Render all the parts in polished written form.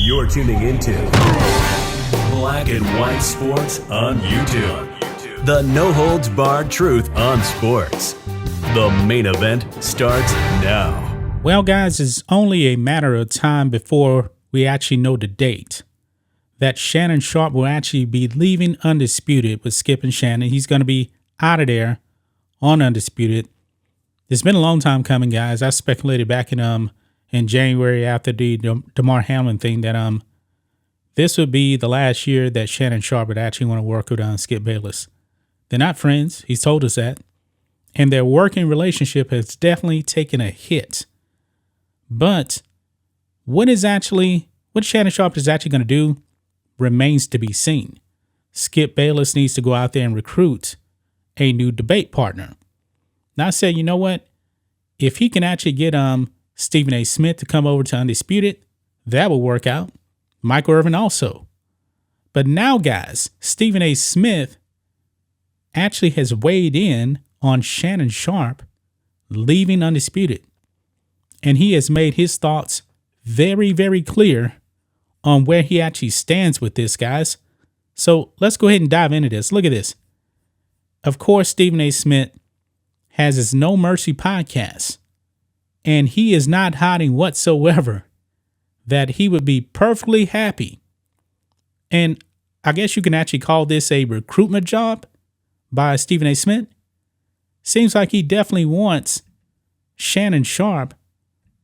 You're tuning into Black and White Sports on YouTube. The no-holds-barred truth on sports. The main event starts now. Well, guys, it's only a matter of time before we actually know the date that Shannon Sharpe will actually be leaving Undisputed with Skip and Shannon. He's going to be out of there on Undisputed. It's been a long time coming, guys. I speculated back in January after the DeMar Hamlin thing that this would be the last year that Shannon Sharpe would actually want to work with Skip Bayless. They're not friends. He's told us that. And their working relationship has definitely taken a hit. But what Shannon Sharpe is actually going to do remains to be seen. Skip Bayless needs to go out there and recruit a new debate partner. Now I said, you know what? If he can actually get Stephen A. Smith to come over to Undisputed, that will work out. Michael Irvin also. But now, guys, Stephen A. Smith actually has weighed in on Shannon Sharpe leaving Undisputed. And he has made his thoughts very, very clear on where he actually stands with this, guys. So let's go ahead and dive into this. Look at this. Of course, Stephen A. Smith has his No Mercy podcast, and he is not hiding whatsoever that he would be perfectly happy. And I guess you can actually call this a recruitment job by Stephen A. Smith. Seems like he definitely wants Shannon Sharpe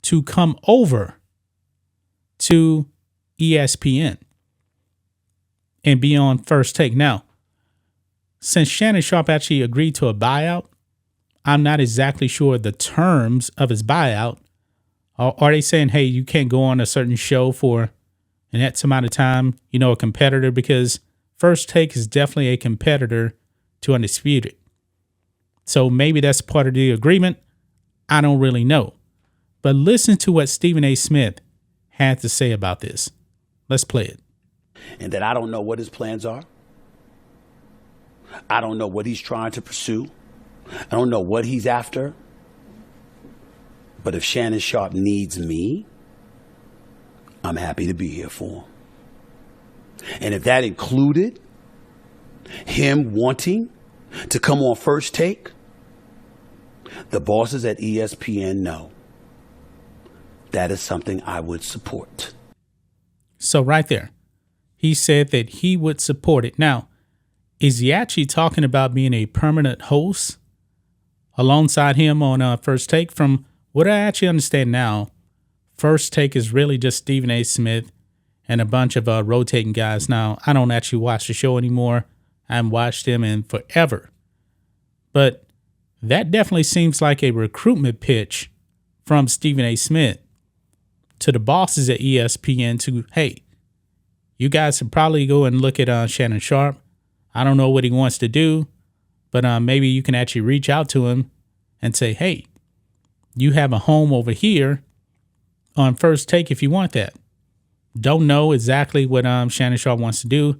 to come over to ESPN and be on First Take. Now, since Shannon Sharpe actually agreed to a buyout, I'm not exactly sure the terms of his buyout. Are they saying, hey, you can't go on a certain show for an X amount of time, a competitor? Because First Take is definitely a competitor to Undisputed. So maybe that's part of the agreement. I don't really know. But listen to what Stephen A. Smith had to say about this. Let's play it. And that I don't know what his plans are. I don't know what he's trying to pursue. I don't know what he's after. But if Shannon Sharpe needs me, I'm happy to be here for him. And if that included him wanting to come on First Take, the bosses at ESPN know that is something I would support. So right there, he said that he would support it. Now, is he actually talking about being a permanent host alongside him on First Take? From what I actually understand now, First Take is really just Stephen A. Smith and a bunch of rotating guys. Now, I don't actually watch the show anymore. I haven't watched him in forever. But that definitely seems like a recruitment pitch from Stephen A. Smith to the bosses at ESPN to, hey, you guys should probably go and look at Shannon Sharpe. I don't know what he wants to do, but maybe you can actually reach out to him and say, hey, you have a home over here on First Take if you want that. Don't know exactly what Shannon Sharpe wants to do.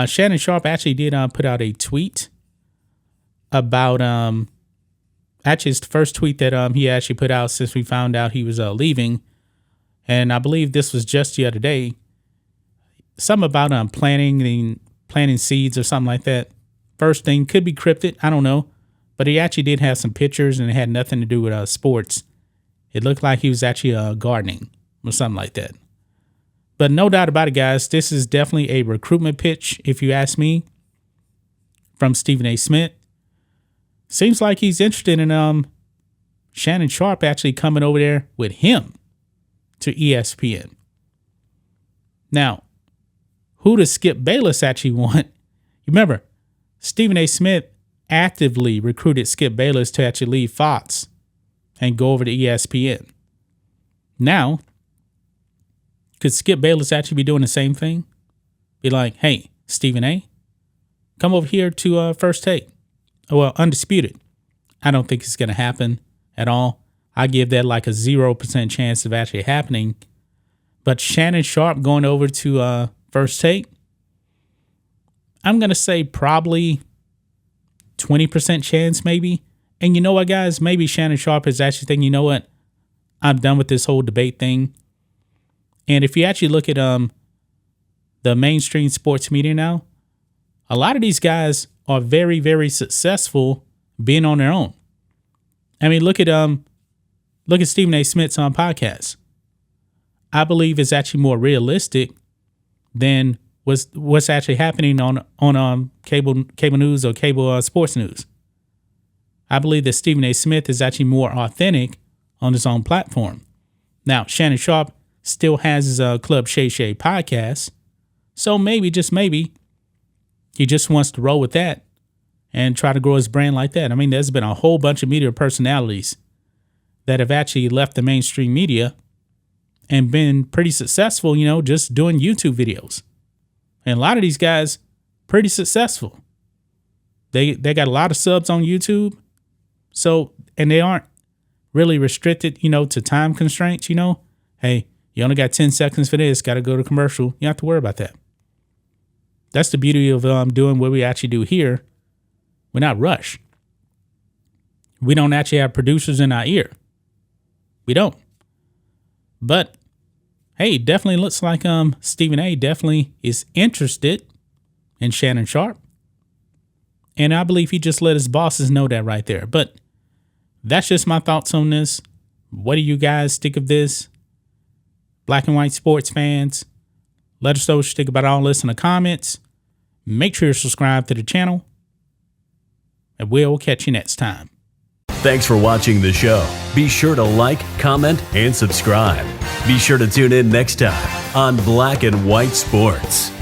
Shannon Sharpe actually did put out a tweet about, actually it's the first tweet that he actually put out since we found out he was leaving. And I believe this was just the other day. Something about planting seeds or something like that. First thing, could be cryptid, I don't know. But he actually did have some pictures and it had nothing to do with sports. It looked like he was actually gardening or something like that. But no doubt about it, guys, this is definitely a recruitment pitch, if you ask me, from Stephen A. Smith. Seems like he's interested in Shannon Sharpe actually coming over there with him to ESPN. Now, who does Skip Bayless actually want? You remember, Stephen A. Smith actively recruited Skip Bayless to actually leave Fox and go over to ESPN. Now, could Skip Bayless actually be doing the same thing? Be like, hey, Stephen A., come over here to First Take. Well, Undisputed. I don't think it's going to happen at all. I give that like a 0% chance of actually happening. But Shannon Sharpe going over to First Take, I'm going to say probably 20% chance maybe. And you know what, guys? Maybe Shannon Sharpe is actually thinking, you know what? I'm done with this whole debate thing. And if you actually look at the mainstream sports media now, a lot of these guys are very, very successful being on their own. I mean, look at Stephen A. Smith's podcast. I believe it's actually more realistic than what's actually happening on cable news or cable sports news. I believe that Stephen A. Smith is actually more authentic on his own platform. Now, Shannon Sharpe still has his Club Shay Shay podcast. So maybe, just maybe, he just wants to roll with that and try to grow his brand like that. I mean, there's been a whole bunch of media personalities that have actually left the mainstream media and been pretty successful, just doing YouTube videos. And a lot of these guys, pretty successful. They got a lot of subs on YouTube. So, and they aren't really restricted, to time constraints, Hey, you only got 10 seconds for this, got to go to commercial. You don't have to worry about that. That's the beauty of doing what we actually do here. We're not rushed. We don't actually have producers in our ear. We don't. But, hey, definitely looks like Stephen A. definitely is interested in Shannon Sharpe. And I believe he just let his bosses know that right there. But that's just my thoughts on this. What do you guys think of this? Black and white sports fans, let us know what you think about all this in the comments. Make sure you subscribe to the channel. And we'll catch you next time. Thanks for watching the show. Be sure to like, comment, and subscribe. Be sure to tune in next time on Black and White Sports.